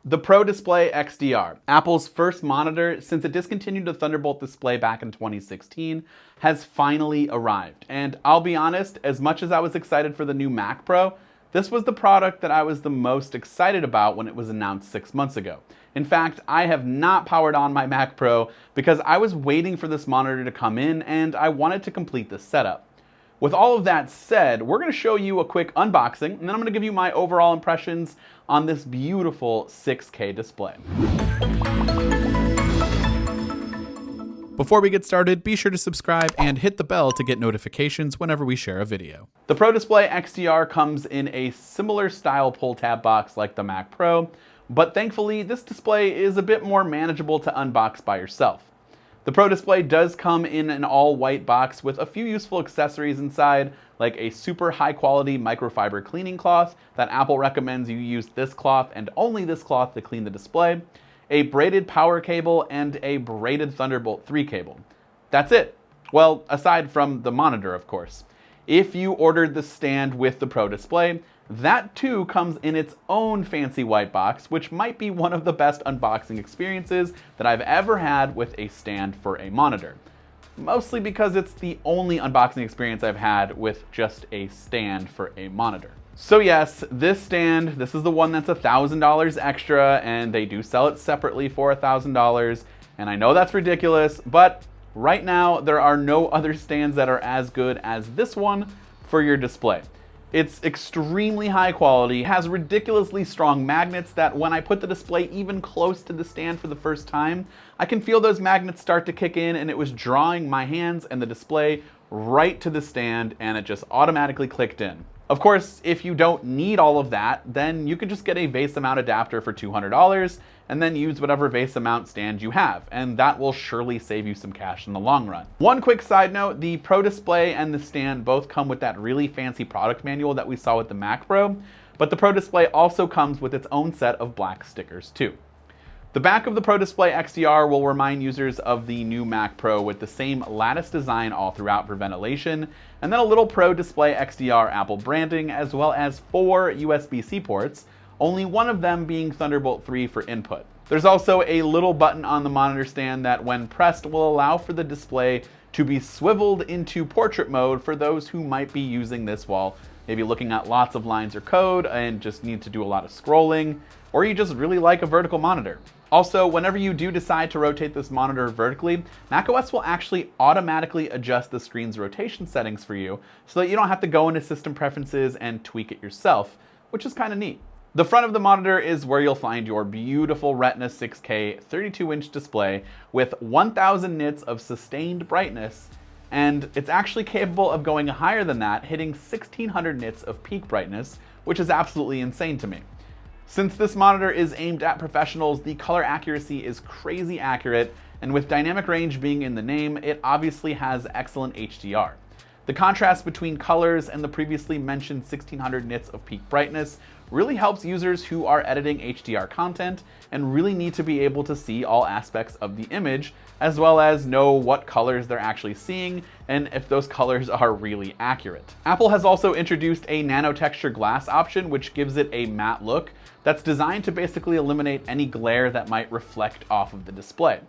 The Pro Display XDR, Apple's first monitor since it discontinued the Thunderbolt display back in 2016, has finally arrived. And I'll be honest, as much as I was excited for the new Mac Pro, this was the product that I was the most excited about when it was announced 6 months ago. In fact, I have not powered on my Mac Pro because I was waiting for this monitor to come in and I wanted to complete the setup. With all of that said, we're going to show you a quick unboxing, and then I'm going to give you my overall impressions on this beautiful 6K display. Before we get started, be sure to subscribe and hit the bell to get notifications whenever we share a video. The Pro Display XDR comes in a similar style pull tab box like the Mac Pro, but thankfully this display is a bit more manageable to unbox by yourself. The Pro Display does come in an all-white box with a few useful accessories inside, like a super high-quality microfiber cleaning cloth that Apple recommends you use this cloth and only this cloth to clean the display, a braided power cable, and a braided Thunderbolt 3 cable. That's it. Well, aside from the monitor, of course. If you ordered the stand with the Pro Display, that too comes in its own fancy white box, which might be one of the best unboxing experiences that I've ever had with a stand for a monitor. Mostly because it's the only unboxing experience I've had with just a stand for a monitor. So yes, this stand, this is the one that's $1,000 extra, and they do sell it separately for $1,000, and I know that's ridiculous, but right now there are no other stands that are as good as this one for your display. It's extremely high quality, has ridiculously strong magnets that when I put the display even close to the stand for the first time, I can feel those magnets start to kick in, and it was drawing my hands and the display right to the stand, and it just automatically clicked in. Of course, if you don't need all of that, then you can just get a vase mount adapter for $200 and then use whatever vase mount stand you have, and that will surely save you some cash in the long run. One quick side note, the Pro Display and the stand both come with that really fancy product manual that we saw with the Mac Pro, but the Pro Display also comes with its own set of black stickers too. The back of the Pro Display XDR will remind users of the new Mac Pro with the same lattice design all throughout for ventilation, and then a little Pro Display XDR Apple branding, as well as 4 USB-C ports, only one of them being Thunderbolt 3 for input. There's also a little button on the monitor stand that when pressed will allow for the display to be swiveled into portrait mode for those who might be using this while maybe looking at lots of lines or code and just need to do a lot of scrolling, or you just really like a vertical monitor. Also, whenever you do decide to rotate this monitor vertically, macOS will actually automatically adjust the screen's rotation settings for you so that you don't have to go into system preferences and tweak it yourself, which is kind of neat. The front of the monitor is where you'll find your beautiful Retina 6K 32-inch display with 1000 nits of sustained brightness, and it's actually capable of going higher than that, hitting 1600 nits of peak brightness, which is absolutely insane to me. Since this monitor is aimed at professionals, the color accuracy is crazy accurate, and with dynamic range being in the name, it obviously has excellent HDR. The contrast between colors and the previously mentioned 1600 nits of peak brightness really helps users who are editing HDR content and really need to be able to see all aspects of the image, as well as know what colors they're actually seeing and if those colors are really accurate. Apple has also introduced a nano texture glass option, which gives it a matte look that's designed to basically eliminate any glare that might reflect off of the display.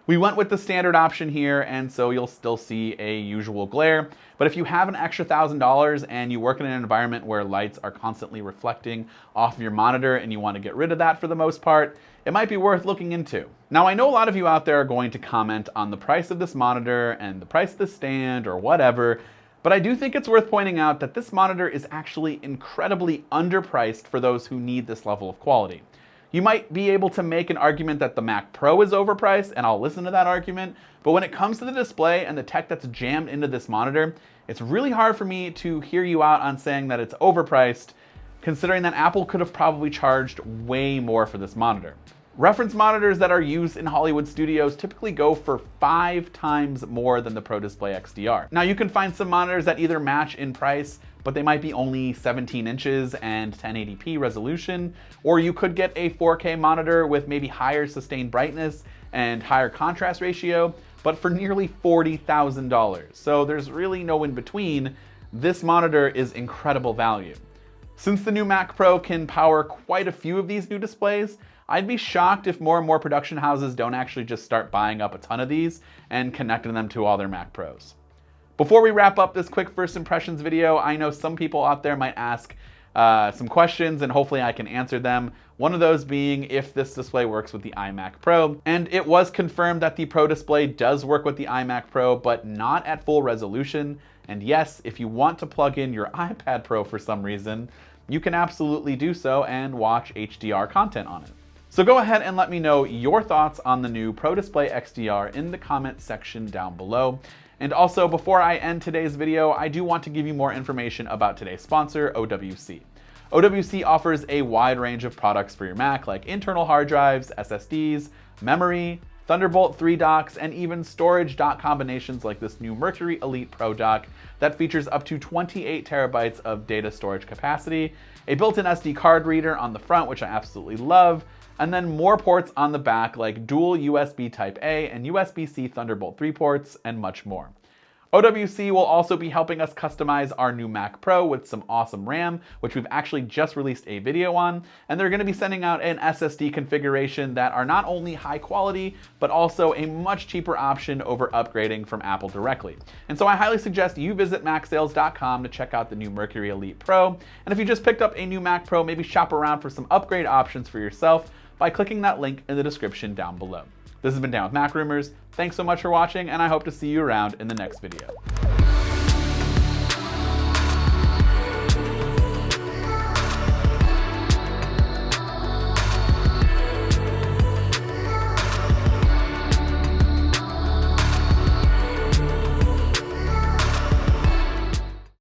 We went with the standard option here, and so you'll still see a usual glare, but if you have an extra $1,000 and you work in an environment where lights are constantly reflecting off of your monitor and you want to get rid of that for the most part, it might be worth looking into. Now, I know a lot of you out there are going to comment on the price of this monitor and the price of the stand or whatever, but I do think it's worth pointing out that this monitor is actually incredibly underpriced for those who need this level of quality. You might be able to make an argument that the Mac Pro is overpriced, and I'll listen to that argument, but when it comes to the display and the tech that's jammed into this monitor, it's really hard for me to hear you out on saying that it's overpriced, considering that Apple could have probably charged way more for this monitor. Reference monitors that are used in Hollywood studios typically go for 5 times more than the Pro Display XDR. Now, you can find some monitors that either match in price, but they might be only 17 inches and 1080p resolution, or you could get a 4K monitor with maybe higher sustained brightness and higher contrast ratio, but for nearly $40,000. So there's really no in between. This monitor is incredible value. Since the new Mac Pro can power quite a few of these new displays, I'd be shocked if more and more production houses don't actually just start buying up a ton of these and connecting them to all their Mac Pros. Before we wrap up this quick first impressions video, I know some people out there might ask some questions, and hopefully I can answer them. One of those being if this display works with the iMac Pro. And it was confirmed that the Pro Display does work with the iMac Pro, but not at full resolution. And yes, if you want to plug in your iPad Pro for some reason, you can absolutely do so and watch HDR content on it. So go ahead and let me know your thoughts on the new Pro Display XDR in the comment section down below. And also, before I end today's video, I do want to give you more information about today's sponsor, OWC. OWC offers a wide range of products for your Mac, like internal hard drives, SSDs, memory, Thunderbolt 3 docks, and even storage dock combinations like this new Mercury Elite Pro dock that features up to 28 terabytes of data storage capacity, a built-in SD card reader on the front, which I absolutely love, and then more ports on the back like dual USB Type-A and USB-C Thunderbolt 3 ports, and much more. OWC will also be helping us customize our new Mac Pro with some awesome RAM, which we've actually just released a video on, and they're going to be sending out an SSD configuration that are not only high quality, but also a much cheaper option over upgrading from Apple directly. And so I highly suggest you visit MacSales.com to check out the new Mercury Elite Pro, and if you just picked up a new Mac Pro, maybe shop around for some upgrade options for yourself by clicking that link in the description down below. This has been Dan with MacRumors. Thanks so much for watching, and I hope to see you around in the next video.